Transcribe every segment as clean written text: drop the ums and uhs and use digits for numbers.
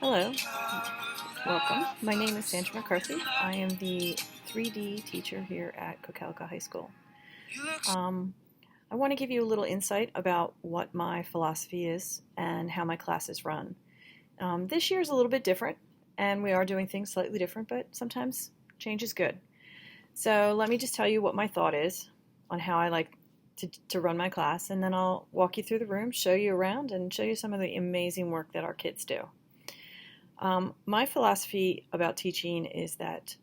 Hello, welcome. My name is Sandra McCarthy. I am the 3D teacher here at Cocalica High School. I want to give you a little insight about what my philosophy is and how my classes run. This year is a little bit different, and we are doing things slightly different, but sometimes change is good. So let me just tell you what my thought is on how I like to run my class, and then I'll walk you through the room, show you around, and show you some of the amazing work that our kids do. My philosophy about teaching is that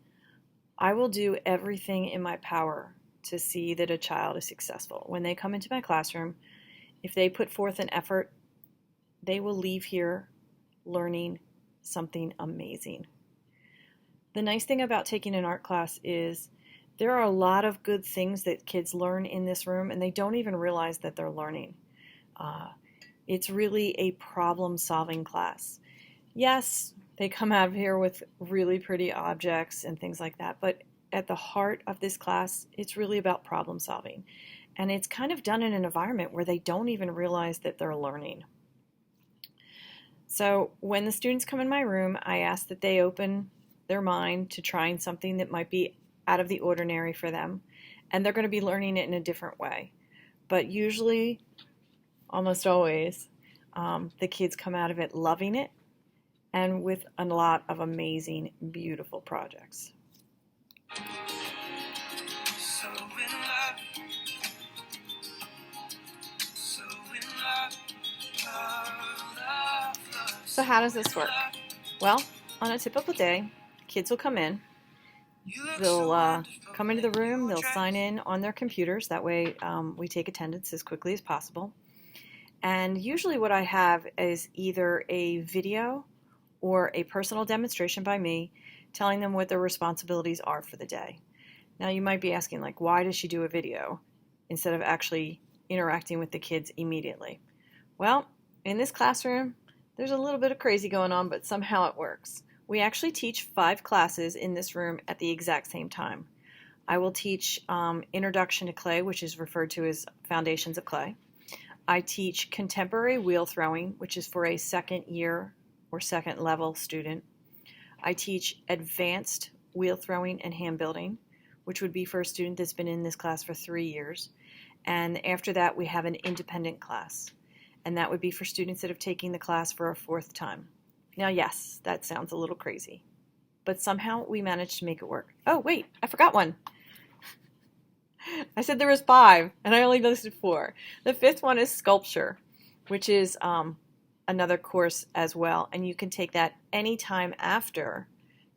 I will do everything in my power to see that a child is successful. When they come into my classroom, if they put forth an effort, they will leave here learning something amazing. The nice thing about taking an art class is there are a lot of good things that kids learn in this room, and they don't even realize that they're learning. It's really a problem-solving class. Yes, they come out of here with really pretty objects and things like that, but at the heart of this class, it's really about problem solving. And it's kind of done in an environment where they don't even realize that they're learning. So when the students come in my room, I ask that they open their mind to trying something that might be out of the ordinary for them, and they're going to be learning it in a different way. But usually, almost always, the kids come out of it loving it, and with a lot of amazing, beautiful projects. So how does this work? Well, on a typical day, kids will come in. They'll come into the room, they'll sign in on their computers. That way we take attendance as quickly as possible. And usually what I have is either a video or a personal demonstration by me telling them what their responsibilities are for the day. Now you might be asking, like, why does she do a video instead of actually interacting with the kids immediately? Well, in this classroom, there's a little bit of crazy going on, but somehow it works. We actually teach 5 classes in this room at the exact same time. I will teach Introduction to Clay, which is referred to as Foundations of Clay. I teach Contemporary Wheel Throwing, which is for a second year or second level student. I teach Advanced Wheel Throwing and Hand Building, which would be for a student that's been in this class for 3 years. And after that, we have an independent class. And that would be for students that have taken the class for a 4th time. Now, yes, that sounds a little crazy, but somehow we managed to make it work. Oh, wait, I forgot one. I said there was 5, and I only listed 4. The 5th one is Sculpture, which is another course as well, and you can take that anytime after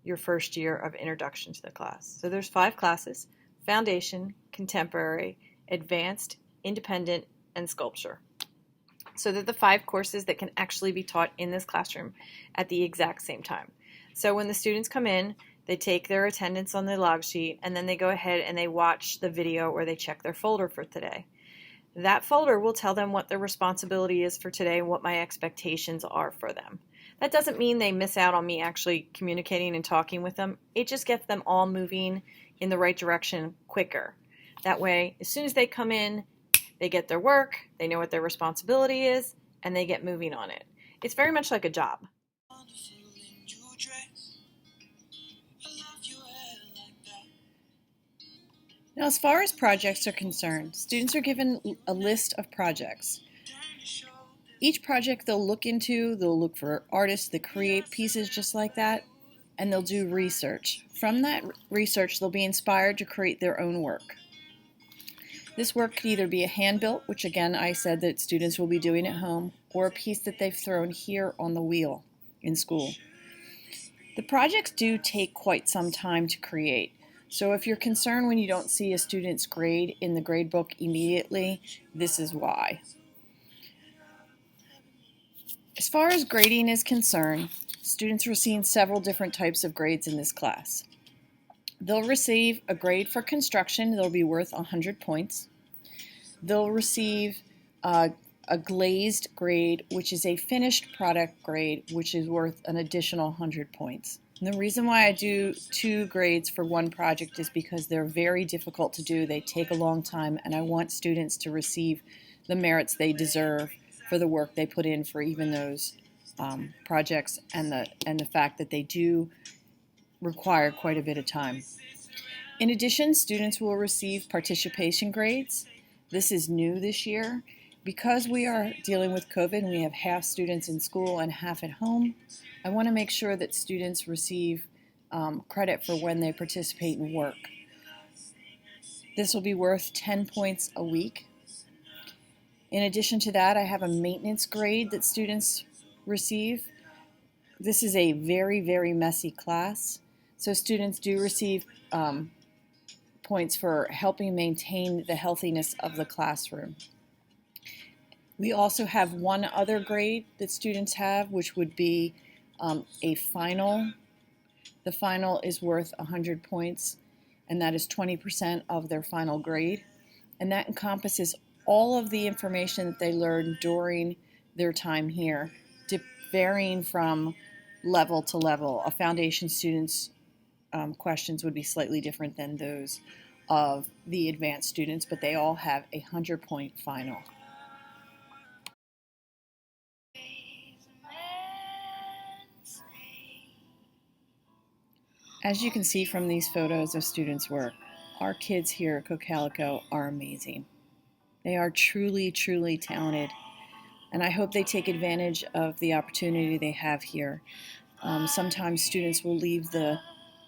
your first year of introduction to the class. So there's 5 classes: Foundation, Contemporary, Advanced, Independent, and Sculpture. So they're the 5 courses that can actually be taught in this classroom at the exact same time. So when the students come in, they take their attendance on the log sheet, and then they go ahead and they watch the video or they check their folder for today. That folder will tell them what their responsibility is for today and what my expectations are for them. That doesn't mean they miss out on me actually communicating and talking with them. It just gets them all moving in the right direction quicker. That way, as soon as they come in, they get their work, they know what their responsibility is, and they get moving on it. It's very much like a job. Now, as far as projects are concerned, students are given a list of projects. Each project they'll look into, they'll look for artists that create pieces just like that, and they'll do research. From that research, they'll be inspired to create their own work. This work could either be a hand-built, which again I said that students will be doing at home, or a piece that they've thrown here on the wheel in school. The projects do take quite some time to create, so if you're concerned when you don't see a student's grade in the grade book immediately, this is why. As far as grading is concerned, students receive several different types of grades in this class. They'll receive a grade for construction. They'll be worth 100 points. They'll receive a glazed grade, which is a finished product grade, which is worth an additional 100 points. And the reason why I do 2 grades for one project is because they're very difficult to do. They take a long time, and I want students to receive the merits they deserve for the work they put in for even those projects and the fact that they do require quite a bit of time. In addition, students will receive participation grades. This is new this year. Because we are dealing with COVID and we have half students in school and half at home, I want to make sure that students receive credit for when they participate in work. This will be worth 10 points a week. In addition to that, I have a maintenance grade that students receive. This is a very, very messy class, so students do receive points for helping maintain the healthiness of the classroom. We also have one other grade that students have, which would be a final. The final is worth 100 points, and that is 20% of their final grade. And that encompasses all of the information that they learned during their time here, varying from level to level. A foundation student's questions would be slightly different than those of the advanced students, but they all have a 100-point final. As you can see from these photos of students' work, our kids here at Cocalico are amazing. They are truly, truly talented, and I hope they take advantage of the opportunity they have here. Sometimes students will leave the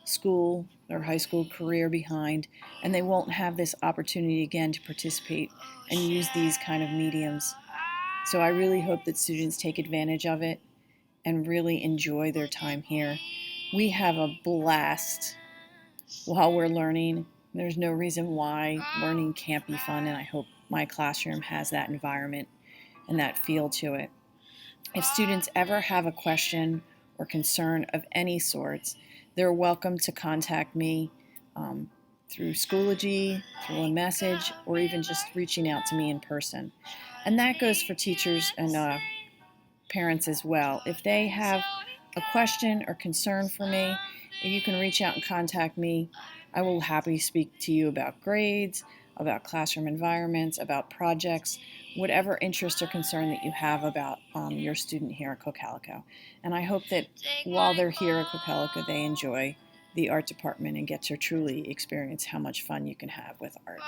school or high school career behind, and they won't have this opportunity again to participate and use these kind of mediums. So I really hope that students take advantage of it and really enjoy their time here. We have a blast while we're learning. There's no reason why learning can't be fun, and I hope my classroom has that environment and that feel to it. If students ever have a question or concern of any sorts, they're welcome to contact me through Schoology, through a message, or even just reaching out to me in person. And that goes for teachers and parents as well. If they have a question or concern for me, if you can reach out and contact me, I will happily speak to you about grades, about classroom environments, about projects, whatever interest or concern that you have about your student here at Cocalico. And I hope that while they're here at Cocalico, they enjoy the art department and get to truly experience how much fun you can have with art.